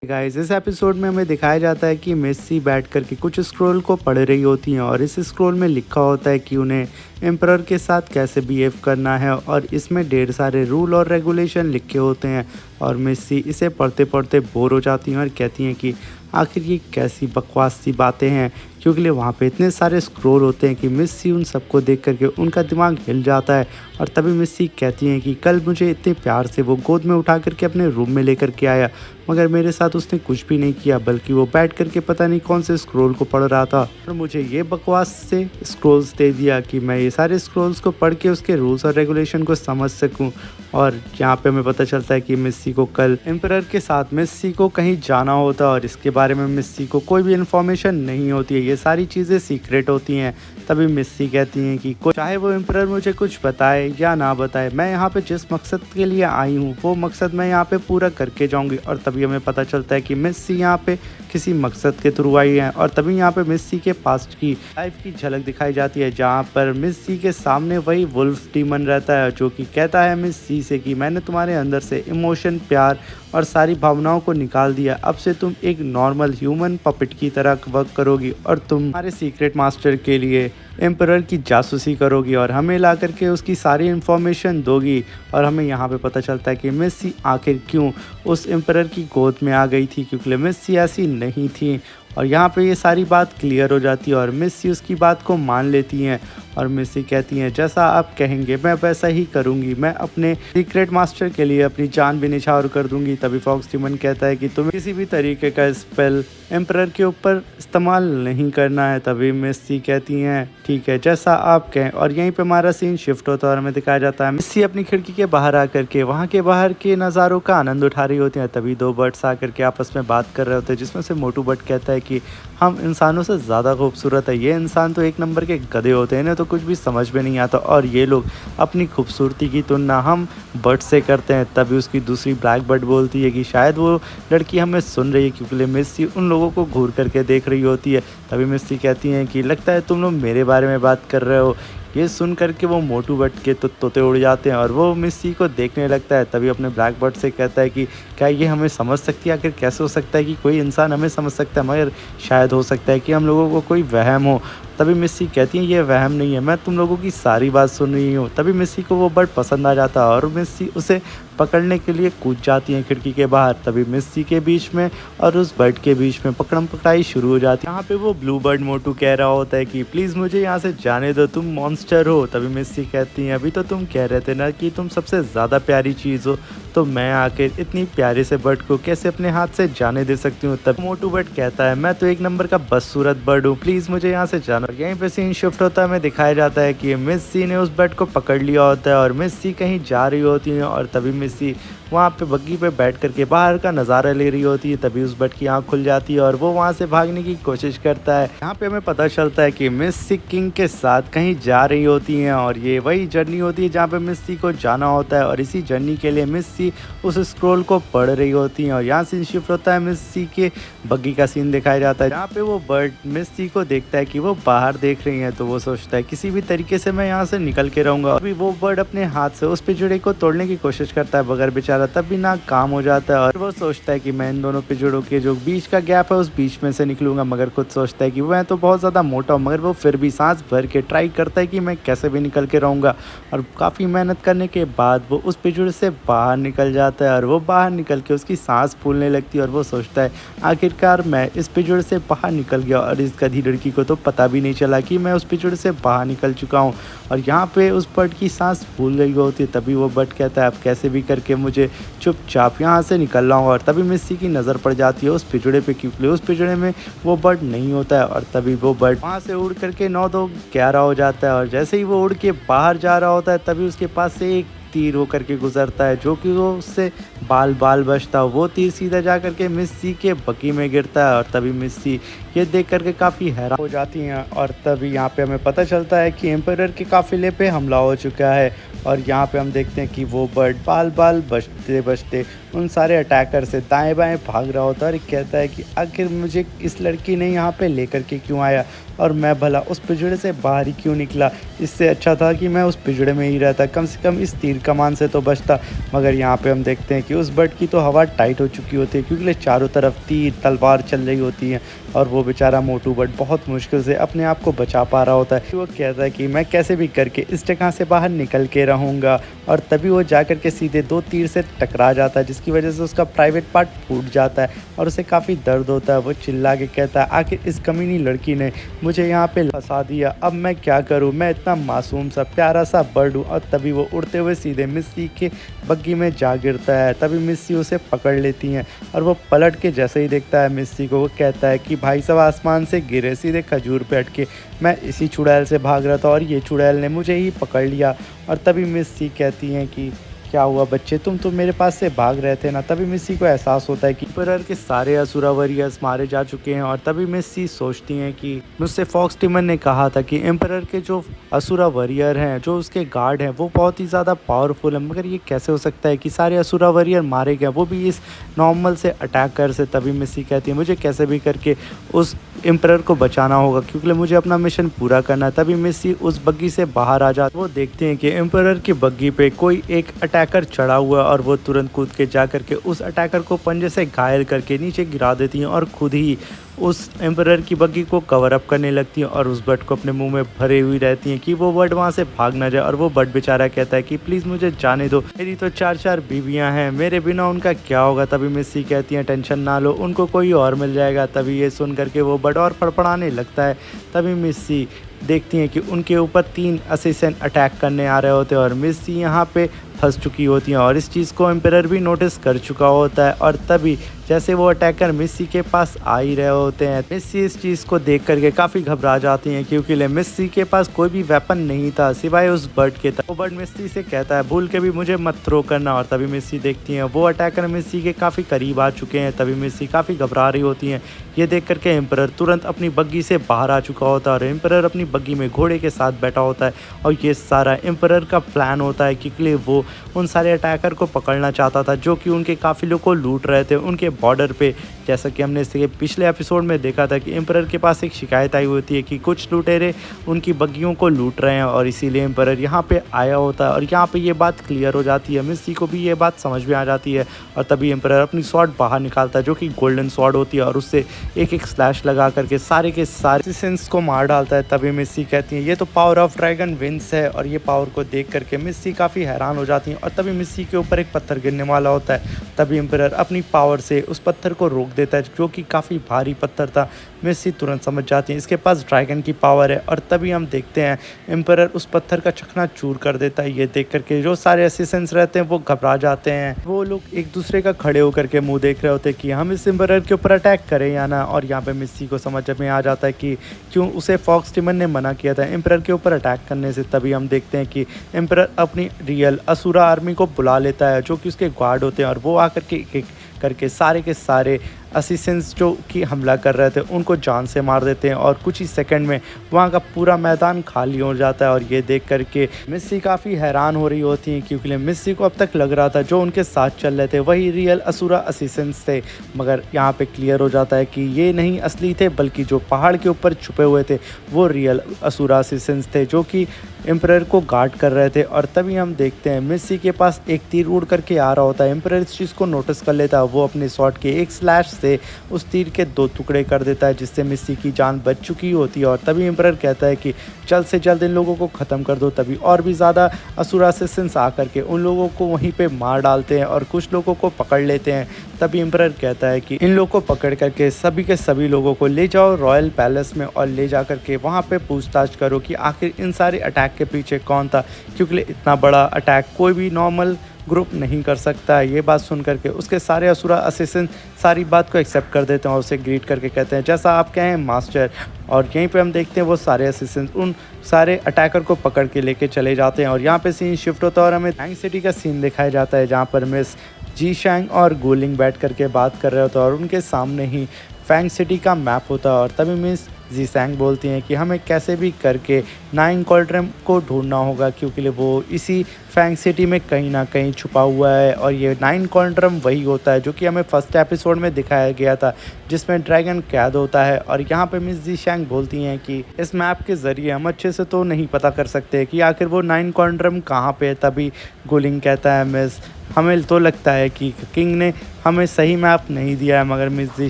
Guys इस episode में हमें दिखाया जाता है कि मेस्सी बैठ कर के कुछ स्क्रोल को पढ़ रही होती हैं और इस स्क्रोल में लिखा होता है कि उन्हें एम्परर के साथ कैसे बिहेव करना है और इसमें ढेर सारे रूल और रेगुलेशन लिखे होते हैं। और मेस्सी इसे पढ़ते पढ़ते बोर हो जाती हैं और कहती हैं कि आखिर ये कैसी बकवास सी बातें हैं, क्योंकि वहाँ पे इतने सारे स्क्रोल होते हैं कि मेस्सी उन सबको देख करके उनका दिमाग हिल जाता है। और तभी मेस्सी कहती हैं कि कल मुझे इतने प्यार से वो गोद में उठा करके अपने रूम में लेकर के आया, मगर मेरे साथ उसने कुछ भी नहीं किया, बल्कि वो बैठ करके पता नहीं कौन से स्क्रोल को पढ़ रहा था और मुझे ये बकवास से स्क्रोल्स दे दिया कि मैं ये सारे स्क्रोल्स को पढ़ के उसके रूल्स और रेगुलेशन को समझ सकूं। और यहाँ पे हमें पता चलता है कि मेस्सी को कल एम्परर के साथ मेस्सी को कहीं जाना होता है और इसके बारे में मेस्सी को कोई भी इन्फॉर्मेशन नहीं होती है, ये सारी चीज़ें सीक्रेट होती हैं। तभी मेस्सी कहती हैं कि चाहे वो एम्परर मुझे कुछ बताए या ना बताए, मैं यहाँ पे जिस मकसद के लिए आई हूँ वो मकसद मैं यहाँ पे पूरा करके जाऊँगी। और तभी हमें पता चलता है कि मेस्सी यहाँ पे किसी मकसद के थ्रू आई है। और तभी यहाँ पे मेस्सी के पास्ट की लाइफ की झलक दिखाई जाती है, जहाँ पर मेस्सी के सामने वही वुल्फ डीमन रहता है जो कि कहता है मेस्सी से कि मैंने तुम्हारे अंदर से इमोशन, प्यार और सारी भावनाओं को निकाल दिया। अब से तुम एक नॉर्मल ह्यूमन पपेट की तरह वर्क करोगी और तुम हमारे सीक्रेट मास्टर के लिए एम्परर की जासूसी करोगी और हमें ला करके उसकी सारी इन्फॉर्मेशन दोगी। और हमें यहाँ पे पता चलता है कि मेस्सी आखिर क्यों उस एम्परर की गोद में आ गई थी, क्योंकि मेस्सी ऐसी नहीं थी। और यहाँ पे ये सारी बात क्लियर हो जाती है और मेस्सी उसकी बात को मान लेती हैं। और मेस्सी कहती हैं जैसा आप कहेंगे मैं वैसा ही करूँगी, मैं अपने सीक्रेट मास्टर के लिए अपनी जान भी निछावर कर दूँगी। तभी फॉक्स डीमन कहता है कि तुम्हें किसी भी तरीके का स्पेल एम्परर के ऊपर इस्तेमाल नहीं करना है। तभी मेस्सी कहती हैं ठीक है जैसा आप कहें। और यहीं पे हमारा सीन शिफ्ट होता है और हमें दिखाया जाता है मेस्सी अपनी खिड़की के बाहर आकर के वहाँ के बाहर के नज़ारों का आनंद उठा रही होती हैं। तभी दो बर्ड्स आकर के आपस में बात कर रहे होते हैं, जिसमें से मोटू बर्ड कहता है कि हम इंसानों से ज़्यादा खूबसूरत है, ये इंसान तो एक नंबर के गधे होते हैं, इन्हें तो कुछ भी समझ में नहीं आता और ये लोग अपनी खूबसूरती की तुलना हम बर्ड से करते हैं। तभी उसकी दूसरी ब्लैक बर्ड बोलती है कि शायद वो लड़की हमें सुन रही है, क्योंकि मेस्सी उन लोगों को घूर करके देख रही होती है। तभी मेस्सी कहती हैं कि लगता है तुम लोग मेरे बारे में बात कर रहे हो। ये सुन करके वो मोटू बर्ड के तो तोते उड़ जाते हैं और वो मेस्सी को देखने लगता है। तभी अपने ब्लैक बर्ड से कहता है कि क्या ये हमें समझ सकती है, आखिर कैसे हो सकता है कि कोई इंसान हमें समझ सकता है, मगर शायद हो सकता है कि हम लोगों को कोई वहम हो। तभी मेस्सी कहती है ये वहम नहीं है, मैं तुम लोगों की सारी बात सुन रही हूँ। तभी मेस्सी को वो बर्ड पसंद आ जाता है और मेस्सी उसे पकड़ने के लिए कूद जाती हैं खिड़की के बाहर। तभी मेस्सी के बीच में और उस बर्ड के बीच में पकड़म पकड़ाई शुरू हो जाती है। यहाँ पे वो ब्लू बर्ड मोटू कह रहा होता है कि प्लीज़ मुझे यहाँ से जाने दो, तुम मॉन्स्टर हो। तभी मेस्सी कहती हैं अभी तो तुम कह रहे थे ना कि तुम सबसे ज़्यादा प्यारी चीज़ हो, तो मैं आकर इतनी प्यारे से बर्ड को कैसे अपने हाथ से जाने दे सकती हूँ। तब मोटू बर्ड कहता है मैं तो एक नंबर का बदसूरत बर्ड हूँ, प्लीज़ मुझे यहाँ से जाना। और यहीं पे सीन शिफ्ट होता है, हमें दिखाया जाता है कि मेस्सी ने उस बर्ड को पकड़ लिया होता है और मेस्सी कहीं जा रही होती है। और तभी मेस्सी वहाँ पे बग्गी पे बैठ करके बाहर का नज़ारा ले रही होती है। तभी उस बर्ड की आँख खुल जाती है और वो वहाँ से भागने की कोशिश करता है। यहाँ पे हमें पता चलता है कि मेस्सी किंग के साथ कहीं जा रही होती हैं और ये वही जर्नी होती है जहाँ पे मेस्सी को जाना होता है। और इसी जर्नी के लिए मेस्सी उस स्क्रोल को पढ़ रही होती हैं। और यहाँ सीन शिफ्ट होता है, मेस्सी के बग्गी का सीन दिखाया जाता है, जहाँ पे वो बर्ड मेस्सी को देखता है कि वो बाहर देख रही हैं, तो वो सोचता है किसी भी तरीके से मैं यहाँ से निकल के रहूँगा। अभी वो बर्ड अपने हाथ से उस पिंजड़े को तोड़ने की कोशिश करता है, मगर बेचारा तब भी ना काम हो जाता है। और वो सोचता है कि मैं इन दोनों पिंजड़ों के जो बीच का गैप है उस बीच में से निकलूंगा, मगर खुद सोचता है कि मैं तो बहुत ज़्यादा मोटा हूँ, मगर वो फिर भी सांस भर के ट्राई करता है कि मैं कैसे भी निकल के रहूँगा। और काफ़ी मेहनत करने के बाद वो उस पिंजड़े से बाहर निकल जाता है और वो बाहर निकल के उसकी सांस फूलने लगती है और वो सोचता है आखिरकार मैं इस पिंजड़े से बाहर निकल गया और इस गधी लड़की को तो पता भी नहीं चला कि मैं उस पिंजड़े से बाहर निकल चुका हूँ। और यहाँ पे उस बर्ड की सांस फूल गई होती है। तभी वो बर्ड कहता है अब कैसे भी करके मुझे चुपचाप यहाँ से निकलना होगा। और तभी मेस्सी की नज़र पड़ जाती है उस पिंजड़े पे, क्योंकि उस पिंजड़े में वो बर्ड नहीं होता है। और तभी वो बर्ड वहाँ से उड़ करके 9-2-11 हो जाता है और जैसे ही वो उड़ के बाहर जा रहा होता है तभी उसके पास से एक तीर होकर के गुजरता है, जो कि वो उससे बाल बचता है। वो तीर सीधा जा करके मेस्सी के बग्गी में गिरता है और तभी मेस्सी ये देख करके काफ़ी हैरान हो जाती हैं। और तभी यहाँ पे हमें पता चलता है कि एम्परर के काफ़िले पे हमला हो चुका है। और यहाँ पे हम देखते हैं कि वो बर्ड बाल बचते बचते उन सारे अटैकर से दाएं बाएं भाग रहा होता है और कहता है कि आखिर मुझे इस लड़की ने यहाँ पे लेकर के क्यों आया और मैं भला उस पिंजड़े से बाहर ही क्यों निकला। इससे अच्छा था कि मैं उस पिंजड़े में ही रहता, कम से कम इस तीर कमान से तो बचता, मगर यहाँ पे हम देखते हैं कि उस बर्ड की तो हवा टाइट हो चुकी होती है, क्योंकि चारों तरफ तीर तलवार चल रही होती है और वो बेचारा मोटू बर्ड बहुत मुश्किल से अपने आप को बचा पा रहा होता है। वो कहता है कि मैं कैसे भी करके इस जगह से बाहर निकल के रहूँगा, और तभी वो जा कर के सीधे 2 तीर से टकरा जाता है, जिसकी वजह से उसका प्राइवेट पार्ट फूट जाता है और उसे काफ़ी दर्द होता है। वो चिल्ला के कहता है, आखिर इस कमीनी लड़की ने मुझे यहाँ पे फंसा दिया, अब मैं क्या करूँ, मैं इतना मासूम सा प्यारा सा बर्ड हूँ। और तभी वो उड़ते हुए सीधे मिस्सी के बग्गी में जा गिरता है। तभी मिस्सी उसे पकड़ लेती हैं और वो पलट के जैसे ही देखता है मिस्सी को, वो कहता है कि भाई साहब आसमान से गिरे सीधे खजूर पे अटके, मैं इसी चुड़ैल से भाग रहा था और ये चुड़ैल ने मुझे ही पकड़ लिया। और तभी मिस्सी कहती हैं कि क्या हुआ बच्चे, तुम तो मेरे पास से भाग रहे थे ना। तभी मिस्सी को एहसास होता है कि एम्परर के सारे असुरा वॉरियर्स मारे जा चुके हैं। और तभी मिस्सी सोचती हैं कि मुझसे फॉक्स टिमन ने कहा था कि एम्परर के जो असुरा वॉरियर हैं, जो उसके गार्ड हैं, वो बहुत ही ज़्यादा पावरफुल हैं, मगर ये कैसे हो सकता है कि सारे असुरा वॉरियर मारे गए, वो भी इस नॉर्मल से अटैकर से। तभी मिस्सी कहती है मुझे कैसे भी करके उस एम्परर को बचाना होगा, क्योंकि मुझे अपना मिशन पूरा करना है। तभी मिस्सी उस बग्गी से बाहर आ जाती, वो देखते हैं कि एम्परर की बग्गी पे कोई एक अटैकर चढ़ा हुआ है और वो तुरंत कूद के जा करके उस अटैकर को पंजे से घायल करके नीचे गिरा देती हैं और खुद ही उस एम्परर की बग्गी को कवर अप करने लगती हैं और उस बर्ड को अपने मुंह में भरे हुई रहती हैं कि वो बर्ड वहाँ से भाग ना जाए। और वो बर्ड बेचारा कहता है कि प्लीज़ मुझे जाने दो, मेरी तो 4 बीवियाँ हैं, मेरे बिना उनका क्या होगा। तभी मिस्सी कहती हैं टेंशन ना लो, उनको कोई और मिल जाएगा। तभी ये सुन करके वो बर्ड और फड़फड़ाने लगता है। तभी मिस्सी देखती हैं कि उनके ऊपर 3 असिस्टेंट अटैक करने आ रहे होते हैं और मिस्सी यहाँ पे फंस चुकी होती हैं और इस चीज़ को एम्परर भी नोटिस कर चुका होता है। और तभी जैसे वो अटैकर मिस्सी के पास आ ही रहे होते हैं, मिस्सी इस चीज़ को देख करके काफ़ी घबरा जाती हैं, क्योंकि मिस्सी के पास कोई भी वेपन नहीं था सिवाय उस बर्ड के। वो बर्ड मिस्सी से कहता है भूल के भी मुझे मत थ्रो करना। और तभी मिस्सी देखती हैं वो अटैकर मिस्सी के काफ़ी करीब आ चुके हैं। तभी मिस्सी काफ़ी घबरा रही होती हैं। ये देख करके एम्परर तुरंत अपनी बग्गी से बाहर आ चुका होता है और एम्परर अपनी बग्गी में घोड़े के साथ बैठा होता है। और ये सारा एम्परर का प्लान होता है, क्योंकि वो उन सारे अटैकर को पकड़ना चाहता था जो कि उनके काफिलों को लूट रहे थे उनके बॉर्डर पे। जैसा कि हमने इसके पिछले एपिसोड में देखा था कि एम्परर के पास एक शिकायत आई होती है कि कुछ लुटेरे उनकी बग्गियों को लूट रहे हैं और इसीलिए एम्परर यहाँ पे आया होता है। और यहाँ पे ये बात क्लियर हो जाती है, मिस्सी को भी ये बात समझ में आ जाती है। और तभी एम्परर अपनी स्वॉर्ड बाहर निकालता है जो कि गोल्डन स्वॉर्ड होती है और उससे एक एक स्लैश लगा करके सारे के सारे सिंस को मार डालता है। तभी मिस्सी कहती है ये तो पावर ऑफ ड्रैगन विंस है। और ये पावर को देख करके मिस्सी काफ़ी हैरान हो जाती है। और तभी मिस्सी के ऊपर एक पत्थर गिरने वाला होता है। तभी एम्परर अपनी पावर से उस पत्थर को रोक देता है जो कि काफ़ी भारी पत्थर था। मिस्सी तुरंत समझ जाती है इसके पास ड्रैगन की पावर है। और तभी हम देखते हैं एम्परर उस पत्थर का चकना चूर कर देता है। ये देख करके जो सारे असिस्टेंट्स रहते हैं वो घबरा जाते हैं। वो लोग एक दूसरे का खड़े होकर के मुंह देख रहे होते हैं कि हम इस एम्परर के ऊपर अटैक करें या ना। और यहाँ पे मिस्सी को समझ में आ जाता है कि क्यों उसे फॉक्स टिमन ने मना किया था एम्परर के ऊपर अटैक करने से। तभी हम देखते हैं कि एम्परर अपनी रियल असुरा आर्मी को बुला लेता है जो कि उसके गार्ड होते हैं और वो आकर के एक करके सारे के सारे असिस्टेंट्स जो कि हमला कर रहे थे उनको जान से मार देते हैं और कुछ ही सेकंड में वहाँ का पूरा मैदान खाली हो जाता है। और ये देख करके मिस्सी काफ़ी हैरान हो रही होती हैं, क्योंकि मिस्सी को अब तक लग रहा था जो उनके साथ चल रहे थे वही रियल असुरा असिस्टेंट्स थे, मगर यहाँ पे क्लियर हो जाता है कि ये नहीं असली थे, बल्कि जो पहाड़ के ऊपर छुपे हुए थे वो रियल असुरा असिस्टेंट्स थे जो कि एम्परर को गार्ड कर रहे थे। और तभी हम देखते हैं मिस्सी के पास एक तीर उड़ करके आ रहा होता है। एम्परर इस चीज़ को नोटिस कर लेता है, वो अपने शॉट के एक स्लैश से उस तीर के 2 टुकड़े कर देता है जिससे मिस्सी की जान बच चुकी होती है। और तभी एम्परर कहता है कि जल्द से जल्द इन लोगों को ख़त्म कर दो। तभी और भी ज़्यादा असुरा असिस्टेंट्स आकर के उन लोगों को वहीं पे मार डालते हैं और कुछ लोगों को पकड़ लेते हैं। तभी एम्परर कहता है कि इन लोगों को पकड़ करके सभी के सभी लोगों को ले जाओ रॉयल पैलेस में और ले जा करके वहाँ पे पूछताछ करो कि आखिर इन सारे अटैक के पीछे कौन था, क्योंकि इतना बड़ा अटैक कोई भी नॉर्मल ग्रुप नहीं कर सकता है। ये बात सुन करके उसके सारे असुरा असिस्टेंट सारी बात को एक्सेप्ट कर देते हैं और उसे ग्रीट करके कहते हैं जैसा आप कहें मास्टर। और यहीं पे हम देखते हैं वो सारे असिस्टेंट उन सारे अटैकर को पकड़ के लेके चले जाते हैं। और यहाँ पे सीन शिफ्ट होता है और हमें फैंग सिटी का सीन दिखाया जाता है जहाँ पर मिस जी शैंग और गुलिंग बैठ करके बात कर रहे होते हैं और उनके सामने ही फैंग सिटी का मैप होता है। और तभी मिस जी सैंग बोलती हैं कि हमें कैसे भी करके नाइन कॉल्ड्रम को ढूंढना होगा, क्योंकि वो इसी फैंग सिटी में कहीं ना कहीं छुपा हुआ है। और ये नाइन कॉल्ड्रम वही होता है जो कि हमें फर्स्ट एपिसोड में दिखाया गया था, जिसमें ड्रैगन कैद होता है। और यहाँ पे मिस जी शैंग बोलती हैं कि इस मैप के ज़रिए हम अच्छे से तो नहीं पता कर सकते कि आखिर वो नाइन कॉल्ड्रम कहाँ पे है। तभी गुलिंग कहता है मिस, हमें तो लगता है कि किंग ने हमें सही मैप नहीं दिया है। मगर मिस जी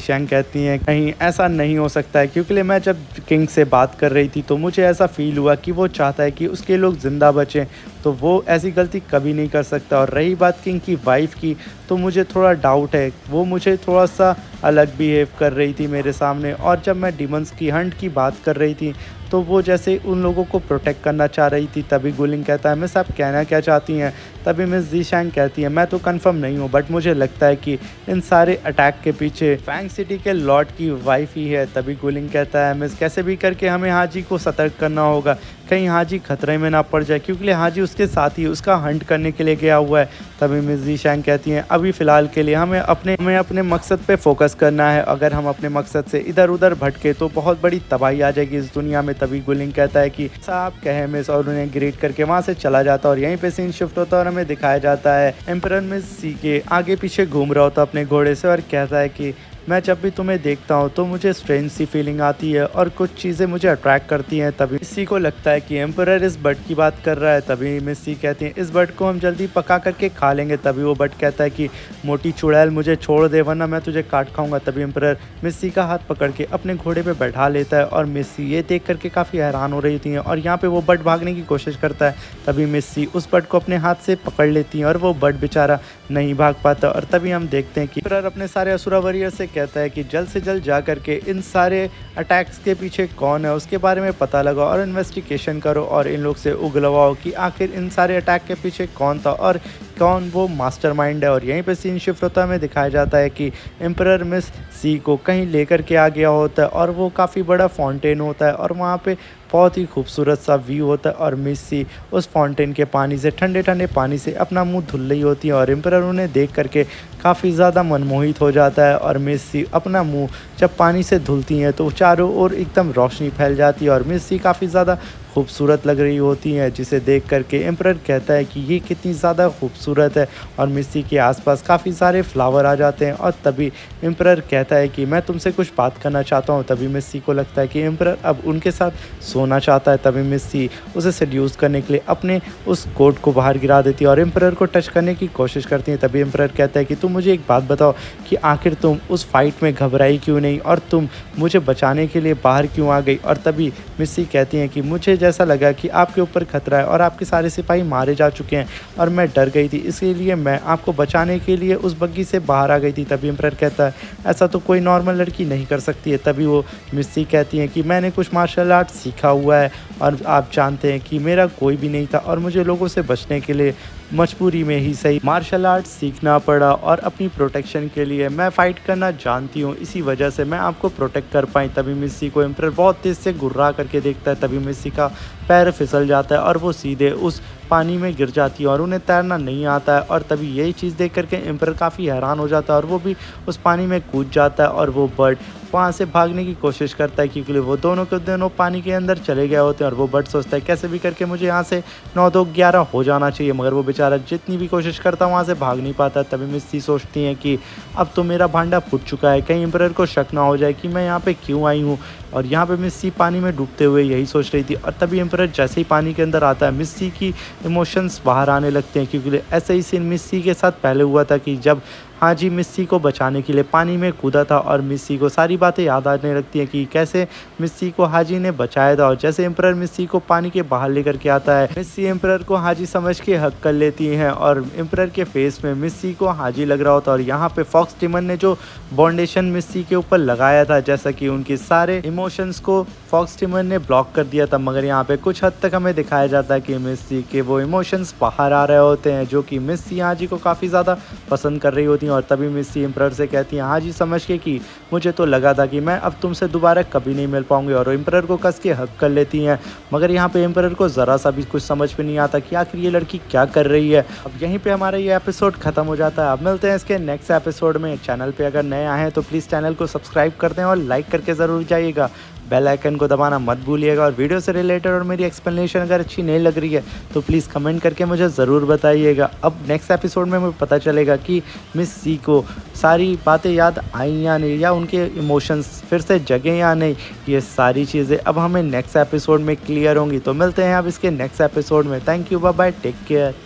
शैंग कहती हैं कहीं ऐसा नहीं हो सकता है, क्योंकि मैं जब किंग से बात कर रही थी तो मुझे ऐसा फील हुआ कि वो चाहता है कि उसके लोग ज़िंदा बचें, तो वो ऐसी गलती कभी नहीं कर सकता। और रही बात किंग की वाइफ की, तो मुझे थोड़ा डाउट है, वो मुझे थोड़ा सा अलग बिहेव कर रही थी मेरे सामने। और जब मैं डिमंस की हंट की बात कर रही थी तो वो जैसे उन लोगों को प्रोटेक्ट करना चाह रही थी। तभी गुलिंग कहता है मिस आप कहना क्या चाहती हैं। तभी मिस जी शैंग कहती है मैं तो कंफर्म नहीं हूँ, बट मुझे लगता है कि इन सारे अटैक के पीछे फैंग सिटी के लॉर्ड की वाइफ ही है। तभी गुलिंग कहता है मिस कैसे भी करके हमें हाजी को सतर्क करना होगा, कहीं हाजी खतरे में ना पड़ जाए, क्योंकि हाजी उसके साथ ही उसका हंट करने के लिए गया हुआ है। तभी मिस जी शैंग कहती हैं अभी फ़िलहाल के लिए हमें अपने मकसद पे फोकस करना है। अगर हम अपने मकसद से इधर उधर भटके तो बहुत बड़ी तबाही आ जाएगी इस दुनिया में। तभी गुलिंग कहता है कि साहब कहे मिस, और उन्हें ग्रेट करके वहाँ से चला जाता है। और यहीं पे सीन शिफ्ट होता है और हमें दिखाया जाता है एम्परर मिस सी के आगे पीछे घूम रहा होता अपने घोड़े से, और कहता है कि मैं जब भी तुम्हें देखता हूँ तो मुझे स्ट्रेंज सी फीलिंग आती है और कुछ चीज़ें मुझे अट्रैक्ट करती हैं। तभी मिस्सी को लगता है कि एम्परर इस बर्ड की बात कर रहा है। तभी मिस्सी कहती है इस बर्ड को हम जल्दी पका करके खा लेंगे। तभी वो बर्ड कहता है कि मोटी चुड़ैल मुझे छोड़ दे वरना मैं तुझे काट खाऊंगा। तभी एम्परर मिस्सी का हाथ पकड़ के अपने घोड़े पर बैठा लेता है और मिस्सी ये देख करके काफ़ी हैरान हो रही थी। और यहाँ पर वो बर्ड भागने की कोशिश करता है। तभी मिस्सी उस बर्ड को अपने हाथ से पकड़ लेती है और वो बर्ड बेचारा नहीं भाग पाता। और तभी हम देखते हैं कि एम्परर अपने सारे असुरा वॉरियर से कहता है कि जल्द से जल्द जा करके इन सारे अटैक्स के पीछे कौन है उसके बारे में पता लगाओ और इन्वेस्टिगेशन करो और इन लोग से उगलवाओ कि आखिर इन सारे अटैक के पीछे कौन था और कौन वो मास्टरमाइंड है। और यहीं पे सीन शिफ्ट होता है, हमें दिखाया जाता है कि एम्परर मिस सी को कहीं लेकर के आ गया होता है और वो काफ़ी बड़ा फाउंटेन होता है और वहाँ पे बहुत ही खूबसूरत सा व्यू होता है। और मिस सी उस फाउंटेन के पानी से, ठंडे ठंडे पानी से अपना मुंह धुल रही होती है और एम्परर उन्हें देख करके काफ़ी ज़्यादा मनमोहित हो जाता है। और मिस सी अपना मुंह जब पानी से धुलती हैं तो चारों ओर एकदम रोशनी फैल जाती है और मिस सी काफ़ी ज़्यादा खूबसूरत लग रही होती हैं, जिसे देख करके एम्परर कहता है कि ये कितनी ज़्यादा खूबसूरत है। और मिस्सी के आसपास काफ़ी सारे फ्लावर आ जाते हैं और तभी एम्परर कहता है कि मैं तुमसे कुछ बात करना चाहता हूँ। तभी मिस्सी को लगता है कि एम्परर अब उनके साथ सोना चाहता है। तभी मिस्सी उसे सेड्यूस करने के लिए अपने उस कोट को बाहर गिरा देती है और एम्परर को टच करने की कोशिश करती है। तभी एम्परर कहता है कि तुम मुझे एक बात बताओ कि आखिर तुम उस फाइट में घबराई क्यों नहीं और तुम मुझे बचाने के लिए बाहर क्यों आ गई। और तभी मिस्सी कहती हैं कि मुझे जैसा लगा कि आपके ऊपर खतरा है और आपके सारे सिपाही मारे जा चुके हैं और मैं डर गई थी, इसीलिए मैं आपको बचाने के लिए उस बग्गी से बाहर आ गई थी। तभी एम्परर कहता है ऐसा तो कोई नॉर्मल लड़की नहीं कर सकती है। तभी वो मिस्सी कहती हैं कि मैंने कुछ मार्शल आर्ट सीखा हुआ है और आप जानते हैं कि मेरा कोई भी नहीं था और मुझे लोगों से बचने के लिए मजबूरी में ही सही मार्शल आर्ट सीखना पड़ा और अपनी प्रोटेक्शन के लिए मैं फ़ाइट करना जानती हूँ, इसी वजह से मैं आपको प्रोटेक्ट कर पाई। तभी मिस्सी को एम्परर बहुत तेज़ से गुर्रा करके देखता है। तभी मिस्सी का पैर फिसल जाता है और वो सीधे उस पानी में गिर जाती है और उन्हें तैरना नहीं आता है। और तभी यही चीज़ देख करके एम्परर काफ़ी हैरान हो जाता है और वो भी उस पानी में कूद जाता है और वो बर्ड वहाँ से भागने की कोशिश करता है, क्योंकि वो दोनों के दोनों पानी के अंदर चले गए होते हैं। और वो बर्ड सोचता है कैसे भी करके मुझे यहाँ से 9-2-11 हो जाना चाहिए, मगर वो बेचारा जितनी भी कोशिश करता है वहाँ से भाग नहीं पाता। तभी मिस्सी सोचती हैं कि अब तो मेरा भांडा फूट चुका है, कहीं एम्परर को शक ना हो जाए कि मैं यहाँ पे क्यों आई हूँ। और यहाँ पे मिस्सी पानी में डूबते हुए यही सोच रही थी। और तभी एम्परर जैसे ही पानी के अंदर आता है मिस्सी की इमोशंस बाहर आने लगते हैं, क्योंकि ऐसे ही सीन मिस्सी के साथ पहले हुआ था कि जब हाजी मिस्सी को बचाने के लिए पानी में कूदा था और मिस्सी को सारी बातें याद आने लगती हैं कि कैसे मिस्सी को हाजी ने बचाया था। और जैसे एम्परर मिस्सी को पानी के बाहर लेकर के आता है, मिस्सी एम्परर को हाजी समझ के हक कर लेती हैं और एम्परर के फेस में मिस्सी को हाजी लग रहा होता है। और यहाँ पे फॉक्स टिमन ने जो बाउंडेशन मिस्सी के ऊपर लगाया था, जैसा कि उनके सारे इमोशंस को फॉक्स टिमन ने ब्लॉक कर दिया था, मगर यहाँ पे कुछ हद तक हमें दिखाया जाता है कि मिस्सी के वो इमोशंस बाहर आ रहे होते हैं, जो कि मिस्सी हाजी को काफ़ी ज़्यादा पसंद कर रही होती हैं। और तभी मिस्सी एम्परर से कहती हैं हाजी समझ के कि मुझे तो लगा था कि मैं अब तुमसे दोबारा कभी नहीं मिल पाऊंगी, और एम्परर को कस के हक कर लेती हैं। मगर यहाँ पे एम्परर को ज़रा सा भी कुछ समझ में नहीं आता कि आखिर ये लड़की क्या कर रही है। अब यहीं पे हमारा ये एपिसोड ख़त्म हो जाता है। अब मिलते हैं इसके नेक्स्ट एपिसोड में। चैनल पे अगर नए आए हैं तो प्लीज़ चैनल को सब्सक्राइब कर दें और लाइक करके ज़रूर जाइएगा। बेल आइकन को दबाना मत भूलिएगा। और वीडियो से रिलेटेड और मेरी एक्सप्लेनेशन अगर अच्छी नहीं लग रही है तो प्लीज़ कमेंट करके मुझे ज़रूर बताइएगा। अब नेक्स्ट एपिसोड में मुझे पता चलेगा कि मिस सी को सारी बातें याद आई या नहीं, या उनके इमोशंस फिर से जगे या नहीं। ये सारी चीज़ें अब हमें नेक्स्ट एपिसोड में क्लियर होंगी। तो मिलते हैं अब इसके नेक्स्ट एपिसोड में। Thank you, bye bye, take care.